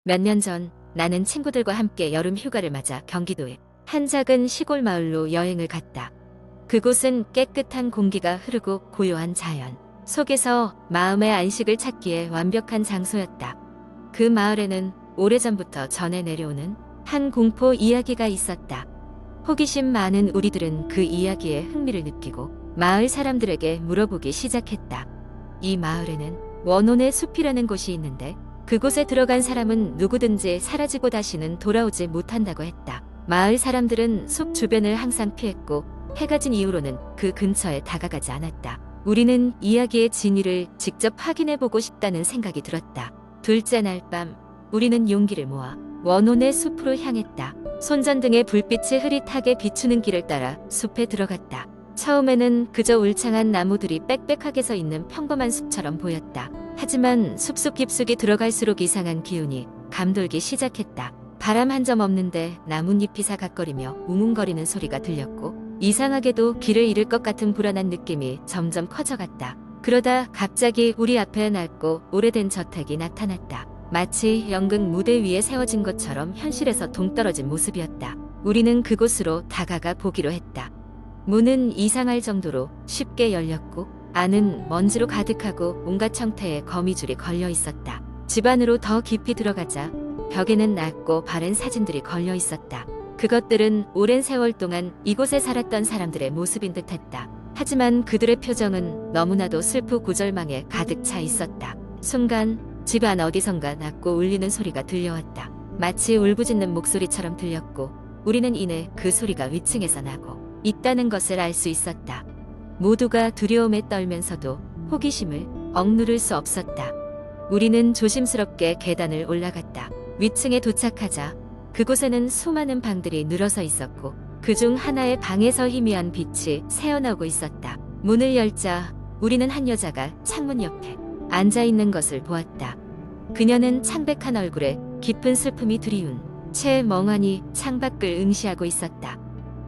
몇 년 전 나는 친구들과 함께 여름 휴가를 맞아 경기도의 한 작은 시골 마을로 여행을 갔다. 그곳은 깨끗한 공기가 흐르고 고요한 자연 속에서 마음의 안식을 찾기에 완벽한 장소였다. 그 마을에는 오래전부터 전해 내려오는 한 공포 이야기가 있었다. 호기심 많은 우리들은 그 이야기에 흥미를 느끼고 마을 사람들에게 물어보기 시작했다. 이 마을에는 원혼의 숲이라는 곳이 있는데 그곳에 들어간 사람은 누구든지 사라지고 다시는 돌아오지 못한다고 했다. 마을 사람들은 숲 주변을 항상 피했고 해가 진 이후로는 그 근처에 다가가지 않았다. 우리는 이야기의 진위를 직접 확인해보고 싶다는 생각이 들었다. 둘째 날 밤, 우리는 용기를 모아 원혼의 숲으로 향했다. 손전등의 불빛이 흐릿하게 비추는 길을 따라 숲에 들어갔다. 처음에는 그저 울창한 나무들이 빽빽하게 서 있는 평범한 숲처럼 보였다. 하지만 숲속 깊숙이 들어갈수록 이상한 기운이 감돌기 시작했다. 바람 한 점 없는데 나뭇잎이 사각거리며 웅웅거리는 소리가 들렸고 이상하게도 길을 잃을 것 같은 불안한 느낌이 점점 커져갔다. 그러다 갑자기 우리 앞에 낡고 오래된 저택이 나타났다. 마치 연극 무대 위에 세워진 것처럼 현실에서 동떨어진 모습이었다. 우리는 그곳으로 다가가 보기로 했다. 문은 이상할 정도로 쉽게 열렸고 안은 먼지로 가득하고 온갖 형태의 거미줄이 걸려 있었다. 집 안으로 더 깊이 들어가자 벽에는 낡고 바른 사진들이 걸려 있었다. 그것들은 오랜 세월 동안 이곳에 살았던 사람들의 모습인 듯했다. 하지만 그들의 표정은 너무나도 슬프고 고절망에 가득 차 있었다. 순간 집 안 어디선가 낮고 울리는 소리가 들려왔다. 마치 울부짖는 목소리처럼 들렸고 우리는 이내 그 소리가 위층에서 나고 있다는 것을 알 수 있었다. 모두가 두려움에 떨면서도 호기심을 억누를 수 없었다. 우리는 조심스럽게 계단을 올라갔다. 위층에 도착하자 그곳에는 수많은 방들이 늘어서 있었고 그중 하나의 방에서 희미한 빛이 새어나오고 있었다. 문을 열자 우리는 한 여자가 창문 옆에 앉아 있는 것을 보았다. 그녀는 창백한 얼굴에 깊은 슬픔이 드리운 채 멍하니 창밖을 응시하고 있었다.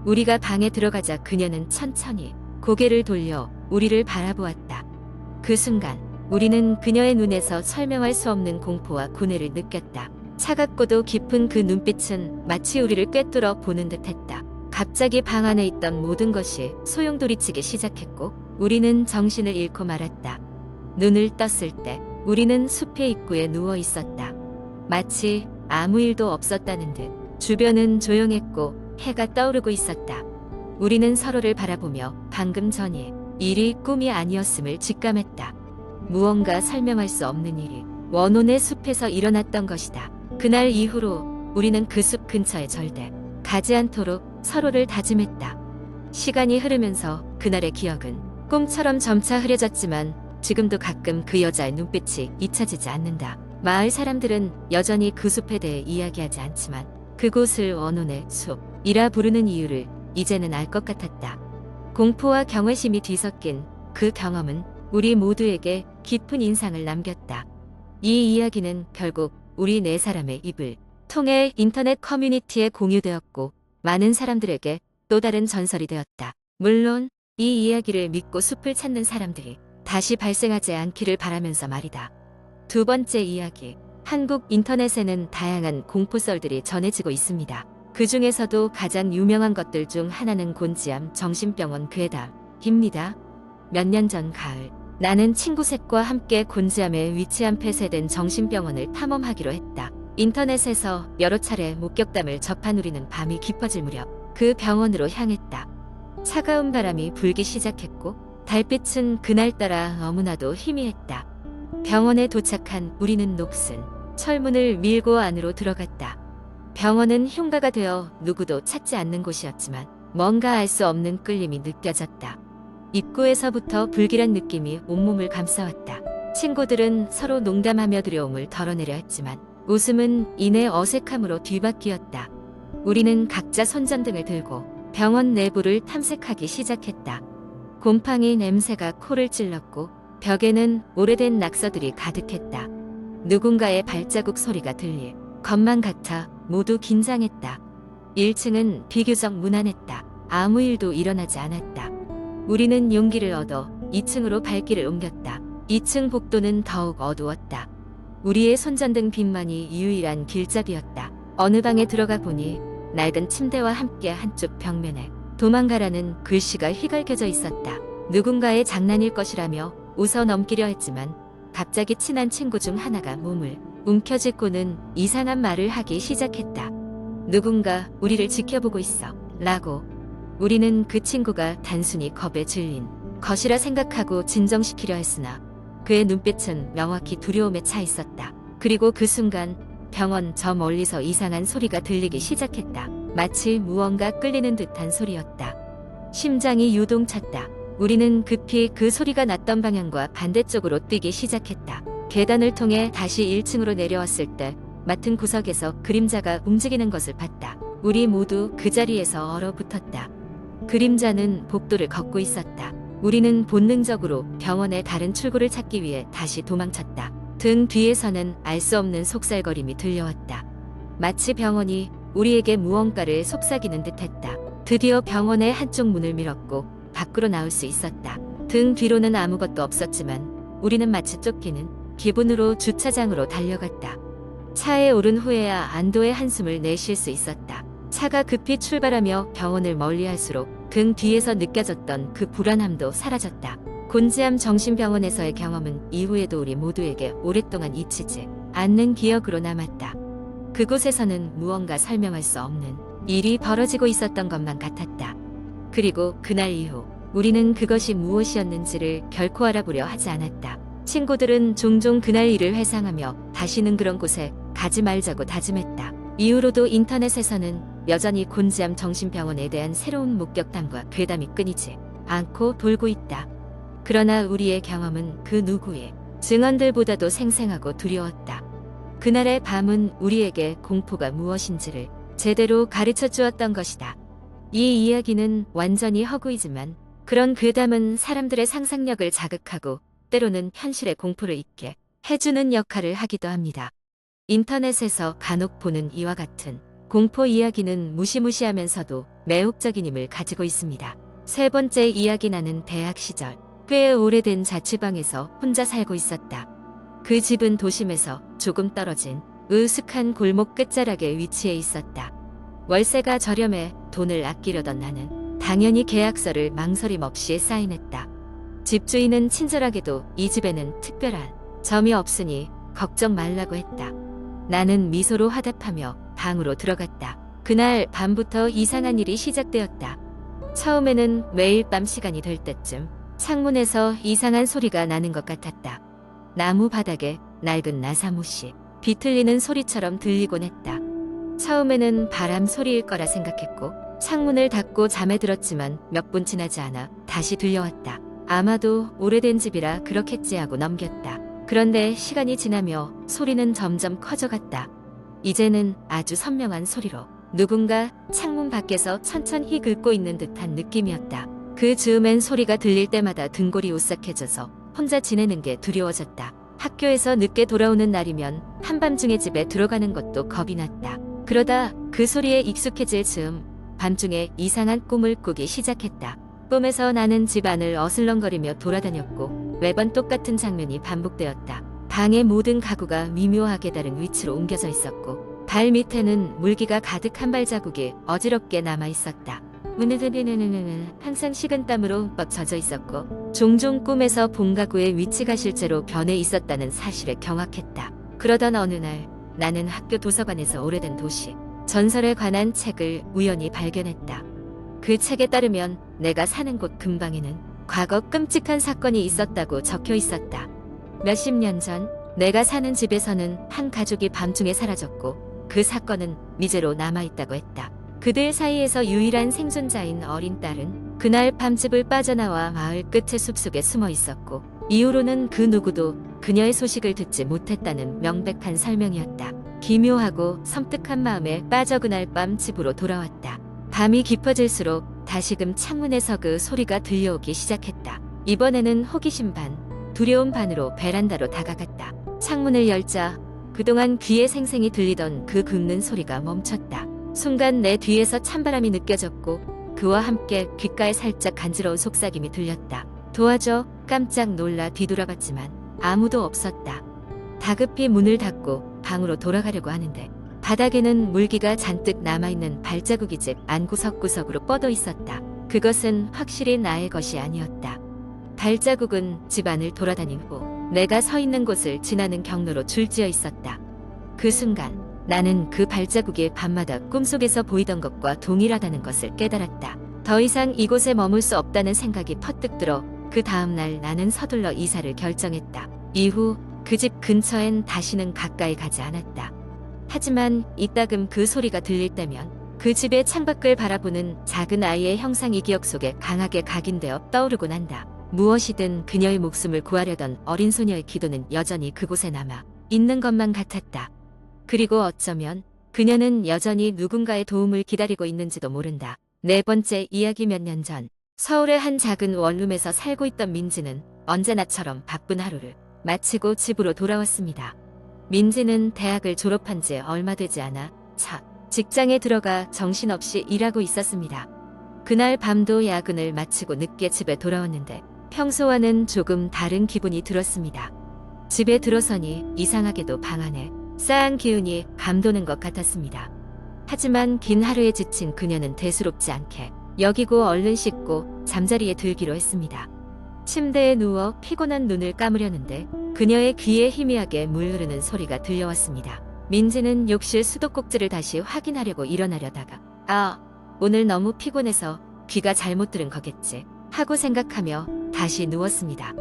우리가 방에 들어가자 그녀는 천천히 고개를 돌려 우리를 바라보았다. 그 순간 우리는 그녀의 눈에서 설명할 수 없는 공포와 고뇌를 느꼈다. 차갑고도 깊은 그 눈빛은 마치 우리를 꿰뚫어 보는 듯했다. 갑자기 방 안에 있던 모든 것이 소용돌이치기 시작했고 우리는 정신을 잃고 말았다. 눈을 떴을 때 우리는 숲의 입구에 누워 있었다. 마치 아무 일도 없었다는 듯 주변은 조용했고 해가 떠오르고 있었다. 우리는 서로를 바라보며 방금 전에 일이 꿈이 아니었음을 직감했다. 무언가 설명할 수 없는 일이 원혼의 숲에서 일어났던 것이다. 그날 이후로 우리는 그 숲 근처에 절대 가지 않도록 서로를 다짐했다. 시간이 흐르면서 그날의 기억은 꿈처럼 점차 흐려졌지만 지금도 가끔 그 여자의 눈빛이 잊혀지지 않는다. 마을 사람들은 여전히 그 숲에 대해 이야기하지 않지만 그곳을 원혼의 숲이라 부르는 이유를 이제는 알 것 같았다. 공포와 경외심이 뒤섞인 그 경험은 우리 모두에게 깊은 인상을 남겼다. 이 이야기는 결국 우리 네 사람의 입을 통해 인터넷 커뮤니티에 공유되었고 많은 사람들에게 또 다른 전설이 되었다. 물론 이 이야기를 믿고 숲을 찾는 사람들이 다시 발생하지 않기를 바라면서 말이다. 두 번째 이야기. 한국 인터넷에는 다양한 공포썰들이 전해지고 있습니다. 그 중에서도 가장 유명한 것들 중 하나는 곤지암 정신병원 괴담입니다. 몇 년 전 가을, 나는 친구 셋과 함께 곤지암에 위치한 폐쇄된 정신병원을 탐험하기로 했다. 인터넷에서 여러 차례 목격담을 접한 우리는 밤이 깊어질 무렵 그 병원으로 향했다. 차가운 바람이 불기 시작했고 달빛은 그날따라 너무나도 희미했다. 병원에 도착한 우리는 녹슨 철문을 밀고 안으로 들어갔다. 병원은 흉가가 되어 누구도 찾지 않는 곳이었지만 뭔가 알 수 없는 끌림이 느껴졌다. 입구에서부터 불길한 느낌이 온몸을 감싸왔다. 친구들은 서로 농담하며 두려움을 덜어내려 했지만 웃음은 이내 어색함으로 뒤바뀌었다. 우리는 각자 손전등을 들고 병원 내부를 탐색하기 시작했다. 곰팡이 냄새가 코를 찔렀고 벽에는 오래된 낙서들이 가득했다. 누군가의 발자국 소리가 들릴 것만 같아 모두 긴장했다. 1층은 비교적 무난했다. 아무 일도 일어나지 않았다. 우리는 용기를 얻어 2층으로 발길을 옮겼다. 2층 복도는 더욱 어두웠다. 우리의 손전등 빛만이 유일한 길잡이였다. 어느 방에 들어가 보니 낡은 침대와 함께 한쪽 벽면에 도망가라는 글씨가 휘갈겨져 있었다. 누군가의 장난일 것이라며 웃어 넘기려 했지만 갑자기 친한 친구 중 하나가 몸을 움켜쥐고는 이상한 말을 하기 시작했다. 누군가 우리를 지켜보고 있어 라고. 우리는 그 친구가 단순히 겁에 질린 것이라 생각하고 진정시키려 했으나 그의 눈빛은 명확히 두려움에 차 있었다. 그리고 그 순간 병원 저 멀리서 이상한 소리가 들리기 시작했다. 마치 무언가 끌리는 듯한 소리였다. 심장이 유동쳤다. 우리는 급히 그 소리가 났던 방향과 반대쪽으로 뛰기 시작했다. 계단을 통해 다시 1층으로 내려왔을 때 맡은 구석에서 그림자가 움직이는 것을 봤다. 우리 모두 그 자리에서 얼어붙었다. 그림자는 복도를 걷고 있었다. 우리는 본능적으로 병원의 다른 출구를 찾기 위해 다시 도망쳤다. 등 뒤에서는 알 수 없는 속살거림이 들려왔다. 마치 병원이 우리에게 무언가를 속삭이는 듯했다. 드디어 병원의 한쪽 문을 밀었고 밖으로 나올 수 있었다. 등 뒤로는 아무것도 없었지만 우리는 마치 쫓기는 기분으로 주차장으로 달려갔다. 차에 오른 후에야 안도의 한숨을 내쉴 수 있었다. 차가 급히 출발하며 병원을 멀리할수록 등 뒤에서 느껴졌던 그 불안함도 사라졌다. 곤지암 정신병원에서의 경험은 이후에도 우리 모두에게 오랫동안 잊히지 않는 기억으로 남았다. 그곳에서는 무언가 설명할 수 없는 일이 벌어지고 있었던 것만 같았다. 그리고 그날 이후 우리는 그것이 무엇이었는지를 결코 알아보려 하지 않았다. 친구들은 종종 그날 일을 회상하며 다시는 그런 곳에 가지 말자고 다짐했다. 이후로도 인터넷에서는 여전히 곤지암 정신병원에 대한 새로운 목격담과 괴담이 끊이지 않고 돌고 있다. 그러나 우리의 경험은 그 누구의 증언들보다도 생생하고 두려웠다. 그날의 밤은 우리에게 공포가 무엇인지를 제대로 가르쳐 주었던 것이다. 이 이야기는 완전히 허구이지만 그런 괴담은 사람들의 상상력을 자극하고 때로는 현실의 공포를 잊게 해주는 역할을 하기도 합니다. 인터넷에서 간혹 보는 이와 같은 공포 이야기는 무시무시하면서도 매혹적인 힘을 가지고 있습니다. 세 번째 이야기. 나는 대학 시절 꽤 오래된 자취방에서 혼자 살고 있었다. 그 집은 도심에서 조금 떨어진 으슥한 골목 끝자락에 위치해 있었다. 월세가 저렴해 돈을 아끼려던 나는 당연히 계약서를 망설임 없이 사인했다. 집주인은 친절하게도 이 집에는 특별한 점이 없으니 걱정 말라고 했다. 나는 미소로 화답하며 방으로 들어갔다. 그날 밤부터 이상한 일이 시작되었다. 처음에는 매일 밤 시간이 될 때쯤 창문에서 이상한 소리가 나는 것 같았다. 나무 바닥에 낡은 나사못이 비틀리는 소리처럼 들리곤 했다. 처음에는 바람 소리일 거라 생각했고 창문을 닫고 잠에 들었지만 몇 분 지나지 않아 다시 들려왔다. 아마도 오래된 집이라 그렇겠지 하고 넘겼다. 그런데 시간이 지나며 소리는 점점 커져갔다. 이제는 아주 선명한 소리로 누군가 창문 밖에서 천천히 긁고 있는 듯한 느낌이었다. 그 즈음엔 소리가 들릴 때마다 등골이 오싹해져서 혼자 지내는 게 두려워졌다. 학교에서 늦게 돌아오는 날이면 한밤중에 집에 들어가는 것도 겁이 났다. 그러다 그 소리에 익숙해질 즈음 밤중에 이상한 꿈을 꾸기 시작했다. 꿈에서 나는 집 안을 어슬렁거리며 돌아다녔고 매번 똑같은 장면이 반복되었다. 방의 모든 가구가 미묘하게 다른 위치로 옮겨져 있었고 발 밑에는 물기가 가득한 발자국이 어지럽게 남아 있었다. 항상 식은땀으로 뻑 젖어 있었고 종종 꿈에서 본 가구의 위치가 실제로 변해 있었다는 사실에 경악했다. 그러던 어느 날 나는 학교 도서관에서 오래된 도시 전설에 관한 책을 우연히 발견했다. 그 책에 따르면 내가 사는 곳 근방에는 과거 끔찍한 사건이 있었다고 적혀 있었다. 몇십 년 전 내가 사는 집에서는 한 가족이 밤중에 사라졌고 그 사건은 미제로 남아있다고 했다. 그들 사이에서 유일한 생존자인 어린 딸은 그날 밤집을 빠져나와 마을 끝의 숲속에 숨어 있었고 이후로는 그 누구도 그녀의 소식을 듣지 못했다는 명백한 설명이었다. 기묘하고 섬뜩한 마음에 빠져 그날 밤 집으로 돌아왔다. 밤이 깊어질수록 다시금 창문에서 그 소리가 들려오기 시작했다. 이번에는 호기심 반, 두려움 반으로 베란다로 다가갔다. 창문을 열자 그동안 귀에 생생히 들리던 그 긁는 소리가 멈췄다. 순간 내 뒤에서 찬바람이 느껴졌고 그와 함께 귓가에 살짝 간지러운 속삭임이 들렸다. 도와줘. 깜짝 놀라 뒤돌아봤지만 아무도 없었다. 다급히 문을 닫고 방으로 돌아가려고 하는데 바닥에는 물기가 잔뜩 남아있는 발자국이 집 안 구석구석으로 뻗어 있었다. 그것은 확실히 나의 것이 아니었다. 발자국은 집 안을 돌아다닌 후 내가 서 있는 곳을 지나는 경로로 줄지어 있었다. 그 순간 나는 그 발자국이 밤마다 꿈속에서 보이던 것과 동일하다는 것을 깨달았다. 더 이상 이곳에 머물 수 없다는 생각이 퍼뜩 들어 그 다음날 나는 서둘러 이사를 결정했다. 이후 그 집 근처엔 다시는 가까이 가지 않았다. 하지만 이따금 그 소리가 들릴 때면 그 집의 창밖을 바라보는 작은 아이의 형상이 기억 속에 강하게 각인되어 떠오르곤 한다. 무엇이든 그녀의 목숨을 구하려던 어린 소녀의 기도는 여전히 그곳에 남아 있는 것만 같았다. 그리고 어쩌면 그녀는 여전히 누군가의 도움을 기다리고 있는지도 모른다. 네 번째 이야기. 몇 년 전 서울의 한 작은 원룸에서 살고 있던 민지는 언제나처럼 바쁜 하루를 마치고 집으로 돌아왔습니다. 민지는 대학을 졸업한 지 얼마 되지 않아 직장에 들어가 정신없이 일하고 있었습니다. 그날 밤도 야근을 마치고 늦게 집에 돌아왔는데 평소와는 조금 다른 기분이 들었습니다. 집에 들어서니 이상하게도 방 안에 싸한 기운이 감도는 것 같았습니다. 하지만 긴 하루에 지친 그녀는 대수롭지 않게 여기고 얼른 씻고 잠자리에 들기로 했습니다. 침대에 누워 피곤한 눈을 감으려는데 그녀의 귀에 희미하게 물 흐르는 소리가 들려왔습니다. 민지는 욕실 수도꼭지를 다시 확인하려고 일어나려다가 오늘 너무 피곤해서 귀가 잘못 들은 거겠지 하고 생각하며 다시 누웠습니다.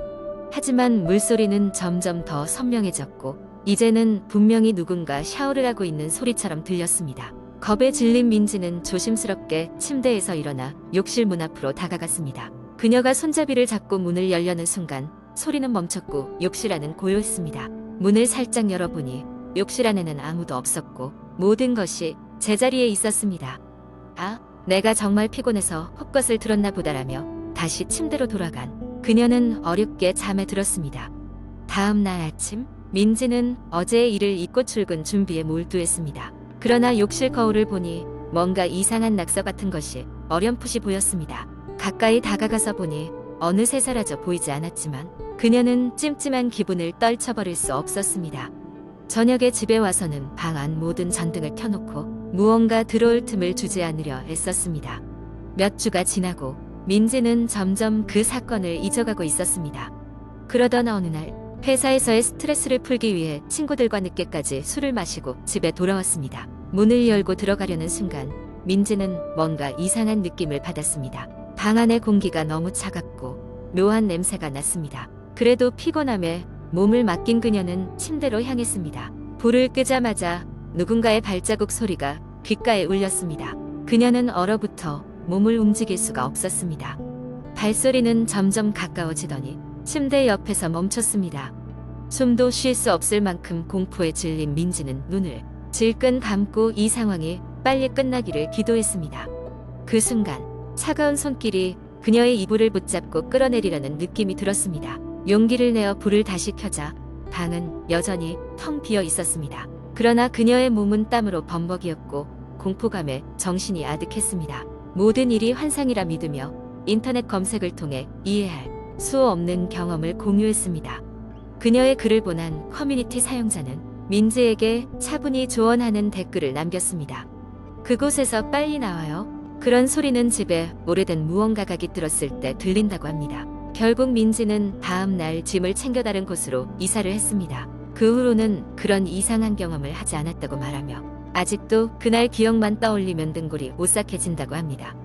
하지만 물소리는 점점 더 선명해졌고 이제는 분명히 누군가 샤워를 하고 있는 소리처럼 들렸습니다. 겁에 질린 민지는 조심스럽게 침대에서 일어나 욕실 문 앞으로 다가갔습니다. 그녀가 손잡이를 잡고 문을 열려는 순간 소리는 멈췄고 욕실 안은 고요했습니다. 문을 살짝 열어보니 욕실 안에는 아무도 없었고 모든 것이 제자리에 있었습니다. 내가 정말 피곤해서 헛것을 들었나 보다라며 다시 침대로 돌아간 그녀는 어렵게 잠에 들었습니다. 다음 날 아침 민지는 어제의 일을 잊고 출근 준비에 몰두했습니다. 그러나 욕실 거울을 보니 뭔가 이상한 낙서 같은 것이 어렴풋이 보였습니다. 가까이 다가가서 보니 어느새 사라져 보이지 않았지만 그녀는 찜찜한 기분을 떨쳐버릴 수 없었습니다. 저녁에 집에 와서는 방 안 모든 전등을 켜놓고 무언가 들어올 틈을 주지 않으려 애썼습니다. 몇 주가 지나고 민지는 점점 그 사건을 잊어가고 있었습니다. 그러던 어느 날 회사에서의 스트레스를 풀기 위해 친구들과 늦게까지 술을 마시고 집에 돌아왔습니다. 문을 열고 들어가려는 순간 민지는 뭔가 이상한 느낌을 받았습니다. 방 안의 공기가 너무 차갑고 묘한 냄새가 났습니다. 그래도 피곤함에 몸을 맡긴 그녀는 침대로 향했습니다. 불을 끄자마자 누군가의 발자국 소리가 귓가에 울렸습니다. 그녀는 얼어붙어 몸을 움직일 수가 없었습니다. 발소리는 점점 가까워지더니 침대 옆에서 멈췄습니다. 숨도 쉴 수 없을 만큼 공포에 질린 민지는 눈을 질끈 감고 이 상황이 빨리 끝나기를 기도했습니다. 그 순간 차가운 손길이 그녀의 이불을 붙잡고 끌어내리려는 느낌이 들었습니다. 용기를 내어 불을 다시 켜자 방은 여전히 텅 비어 있었습니다. 그러나 그녀의 몸은 땀으로 범벅이었고 공포감에 정신이 아득했습니다. 모든 일이 환상이라 믿으며 인터넷 검색을 통해 이해할 수 없는 경험을 공유했습니다. 그녀의 글을 본 한 커뮤니티 사용자는 민지에게 차분히 조언하는 댓글을 남겼습니다. 그곳에서 빨리 나와요. 그런 소리는 집에 오래된 무언가가 깃들었을 때 들린다고 합니다. 결국 민지는 다음 날 짐을 챙겨 다른 곳으로 이사를 했습니다. 그 후로는 그런 이상한 경험을 하지 않았다고 말하며 아직도 그날 기억만 떠올리면 등골이 오싹해진다고 합니다.